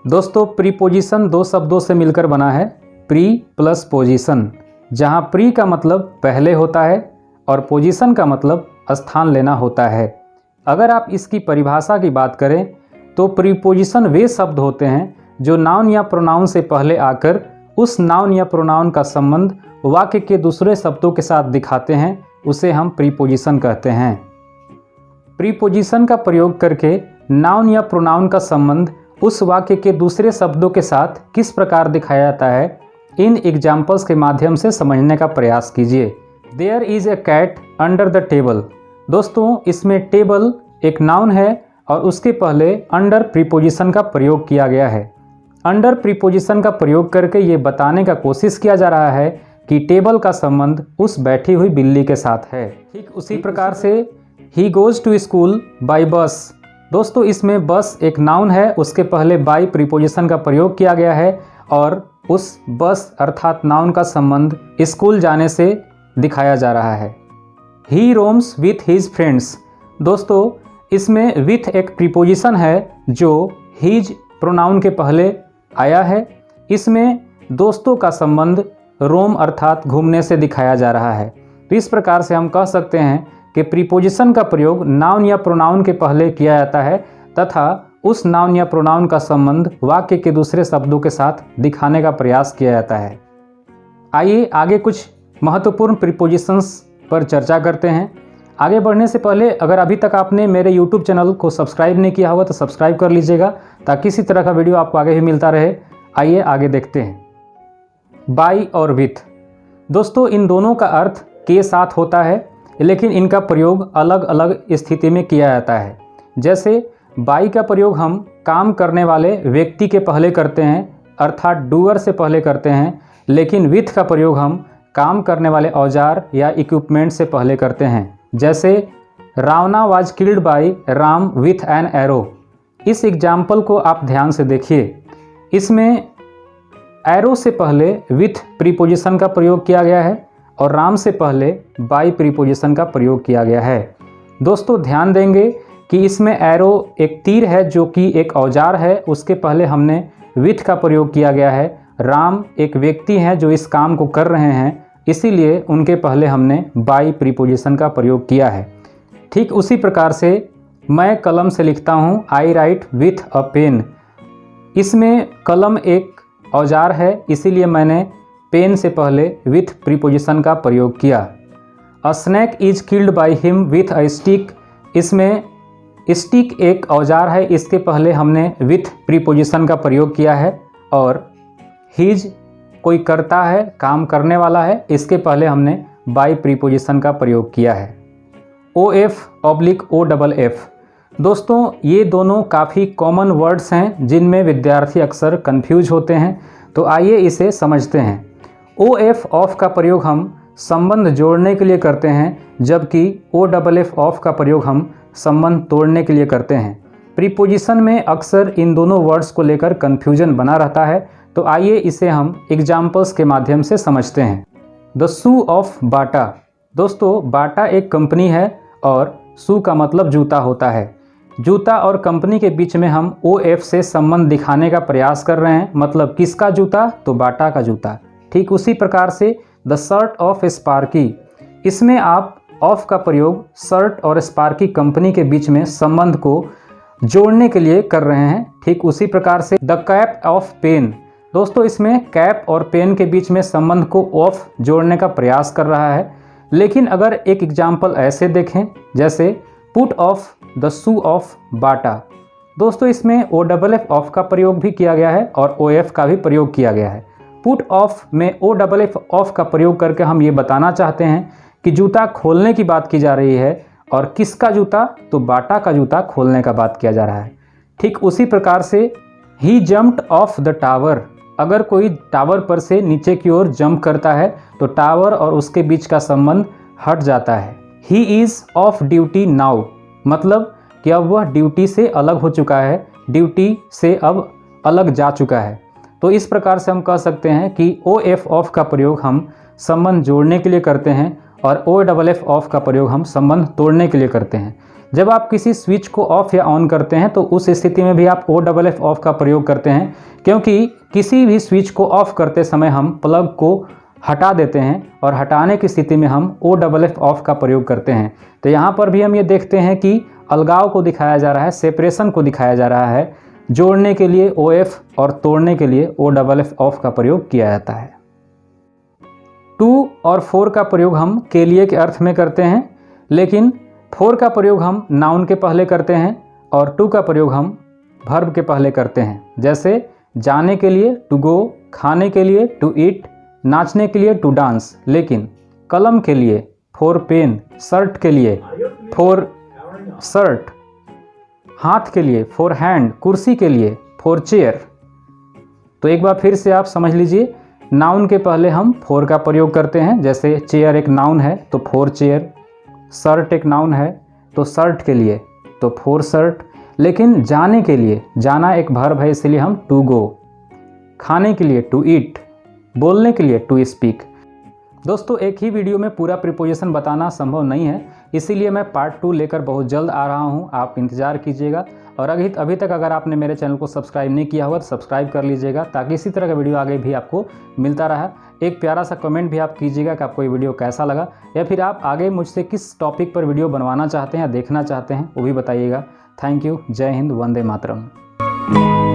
दोस्तों प्रीपोजिशन दो शब्दों से मिलकर बना है, प्री प्लस पोजीशन, जहां प्री का मतलब पहले होता है और पोजीशन का मतलब स्थान लेना होता है। अगर आप इसकी परिभाषा की बात करें तो प्रीपोजिशन वे शब्द होते हैं जो नाउन या प्रोनाउन से पहले आकर उस नाउन या प्रोनाउन का संबंध वाक्य के दूसरे शब्दों के साथ दिखाते हैं, उसे हम प्रीपोजिशन कहते हैं। प्रीपोजिशन का प्रयोग करके नाउन या प्रोनाउन का संबंध उस वाक्य के दूसरे शब्दों के साथ किस प्रकार दिखाया जाता है, इन एग्जाम्पल्स के माध्यम से समझने का प्रयास कीजिए। There is a cat under the table. दोस्तों इसमें टेबल एक नाउन है और उसके पहले अंडर प्रीपोजिशन का प्रयोग किया गया है। अंडर प्रीपोजिशन का प्रयोग करके ये बताने का कोशिश किया जा रहा है कि टेबल का संबंध उस बैठी हुई बिल्ली के साथ है। ठीक उसी प्रकार से ही goes to school by bus. दोस्तों इसमें बस एक नाउन है, उसके पहले बाई प्रीपोजिशन का प्रयोग किया गया है और उस बस अर्थात नाउन का संबंध स्कूल जाने से दिखाया जा रहा है। ही रोम्स विथ हिज फ्रेंड्स। दोस्तों इसमें विथ एक प्रीपोजिशन है जो हिज प्रोनाउन के पहले आया है। इसमें दोस्तों का संबंध रोम अर्थात घूमने से दिखाया जा रहा है। तो इस प्रकार से हम कह सकते हैं कि प्रीपोजिशन का प्रयोग नाउन या प्रोनाउन के पहले किया जाता है तथा उस नाउन या प्रोनाउन का संबंध वाक्य के दूसरे शब्दों के साथ दिखाने का प्रयास किया जाता है। आइए आगे कुछ महत्वपूर्ण प्रीपोजिशंस पर चर्चा करते हैं। आगे बढ़ने से पहले अगर अभी तक आपने मेरे YouTube चैनल को सब्सक्राइब नहीं किया हुआ तो सब्सक्राइब कर लीजिएगा ताकि इसी तरह का वीडियो आपको आगे भी मिलता रहे। आइए आगे देखते हैं। बाई और विथ। दोस्तों इन दोनों का अर्थ के साथ होता है, लेकिन इनका प्रयोग अलग अलग स्थिति में किया जाता है। जैसे बाई का प्रयोग हम काम करने वाले व्यक्ति के पहले करते हैं अर्थात डूअर से पहले करते हैं, लेकिन विथ का प्रयोग हम काम करने वाले औजार या इक्विपमेंट से पहले करते हैं। जैसे Ravana was killed by Ram with an arrow. इस एग्जाम्पल को आप ध्यान से देखिए। इसमें एरो से पहले विथ प्रीपोजिशन का प्रयोग किया गया है और राम से पहले बाई प्रीपोजिशन का प्रयोग किया गया है। दोस्तों ध्यान देंगे कि इसमें एरो एक तीर है जो कि एक औजार है, उसके पहले हमने विथ का प्रयोग किया गया है। राम एक व्यक्ति हैं जो इस काम को कर रहे हैं, इसीलिए उनके पहले हमने बाई प्रीपोजिशन का प्रयोग किया है। ठीक उसी प्रकार से मैं कलम से लिखता हूँ, आई राइट विथ अ पेन। इसमें कलम एक औजार है, इसीलिए मैंने पेन से पहले विथ प्रीपोजिशन का प्रयोग किया। A snake is killed by him with a stick. इसमें स्टिक एक औजार है, इसके पहले हमने विथ प्रीपोजिशन का प्रयोग किया है। और हिज कोई करता है, काम करने वाला है, इसके पहले हमने बाई प्रीपोजिशन का प्रयोग किया है। O F oblique O double F. दोस्तों ये दोनों काफ़ी कॉमन वर्ड्स हैं जिनमें विद्यार्थी अक्सर कंफ्यूज होते हैं, तो आइए इसे समझते हैं। ओ एफ ऑफ का प्रयोग हम संबंध जोड़ने के लिए करते हैं, जबकि ओ डबल एफ ऑफ का प्रयोग हम संबंध तोड़ने के लिए करते हैं। प्रीपोजिशन में अक्सर इन दोनों वर्ड्स को लेकर कन्फ्यूजन बना रहता है, तो आइए इसे हम एग्जाम्पल्स के माध्यम से समझते हैं। The shoe of Bata. दोस्तों बाटा एक कंपनी है और शू का मतलब जूता होता है। जूता और कंपनी के बीच में हम ओ एफ से संबंध दिखाने का प्रयास कर रहे हैं, मतलब किसका जूता, तो बाटा का जूता। ठीक उसी प्रकार से द शर्ट ऑफ स्पार्की। इसमें आप ऑफ का प्रयोग शर्ट और स्पार्की कंपनी के बीच में संबंध को जोड़ने के लिए कर रहे हैं। ठीक उसी प्रकार से द कैप ऑफ पेन। दोस्तों इसमें कैप और पेन के बीच में संबंध को ऑफ जोड़ने का प्रयास कर रहा है। लेकिन अगर एक एग्जाम्पल ऐसे देखें जैसे put off the shoe of Bata. दोस्तों इसमें ओ डबल एफ ऑफ का प्रयोग भी किया गया है और ओ एफ का भी प्रयोग किया गया है। पुट ऑफ में ओ डबल एफ ऑफ का प्रयोग करके हम ये बताना चाहते हैं कि जूता खोलने की बात की जा रही है, और किसका जूता, तो बाटा का जूता खोलने का बात किया जा रहा है। ठीक उसी प्रकार से ही जम्प्ड ऑफ द टावर। अगर कोई टावर पर से नीचे की ओर जंप करता है तो टावर और उसके बीच का संबंध हट जाता है। He is of duty now, मतलब कि अब वह ड्यूटी से अलग हो चुका है, ड्यूटी से अब अलग जा चुका है। तो इस प्रकार से हम कह सकते हैं कि ओ एफ ऑफ का प्रयोग हम संबंध जोड़ने के लिए करते हैं और ओ डबल एफ ऑफ का प्रयोग हम संबंध तोड़ने के लिए करते हैं। जब आप किसी स्विच को ऑफ या ऑन करते हैं तो उस स्थिति में भी आप OFF ऑफ का प्रयोग करते हैं, क्योंकि किसी भी स्विच को ऑफ करते समय हम प्लग को हटा देते हैं और हटाने की स्थिति में हम OFF ऑफ का प्रयोग करते हैं। तो यहाँ पर भी हम ये देखते हैं कि अलगाव को दिखाया जा रहा है, सेपरेशन को दिखाया जा रहा है। जोड़ने के लिए OF और तोड़ने के लिए OFF ऑफ का प्रयोग किया जाता है। 2 और 4 का प्रयोग हम के लिए के अर्थ में करते हैं, लेकिन 4 का प्रयोग हम नाउन के पहले करते हैं और 2 का प्रयोग हम वर्ब के पहले करते हैं। जैसे जाने के लिए टू गो, खाने के लिए टू ईट, नाचने के लिए टू डांस। लेकिन कलम के लिए फॉर पेन, शर्ट के लिए फॉर शर्ट, हाथ के लिए फॉर हैंड, कुर्सी के लिए फॉर चेयर। तो एक बार फिर से आप समझ लीजिए, नाउन के पहले हम फॉर का प्रयोग करते हैं। जैसे चेयर एक नाउन है तो फॉर चेयर, शर्ट एक नाउन है तो शर्ट के लिए तो फॉर शर्ट। लेकिन जाने के लिए, जाना एक वर्ब है इसलिए हम टू गो, खाने के लिए टू ईट, बोलने के लिए टू स्पीक। दोस्तों एक ही वीडियो में पूरा प्रीपोजिशन बताना संभव नहीं है, इसीलिए मैं पार्ट 2 लेकर बहुत जल्द आ रहा हूं, आप इंतज़ार कीजिएगा। और अभी तक अगर आपने मेरे चैनल को सब्सक्राइब नहीं किया हुआ तो सब्सक्राइब कर लीजिएगा, ताकि इसी तरह का वीडियो आगे भी आपको मिलता रहा। एक प्यारा सा कमेंट भी आप कीजिएगा कि आपको ये वीडियो कैसा लगा, या फिर आप आगे मुझसे किस टॉपिक पर वीडियो बनवाना चाहते हैं या देखना चाहते हैं वो भी बताइएगा। Thank you. जय हिंद, वंदे मातरम।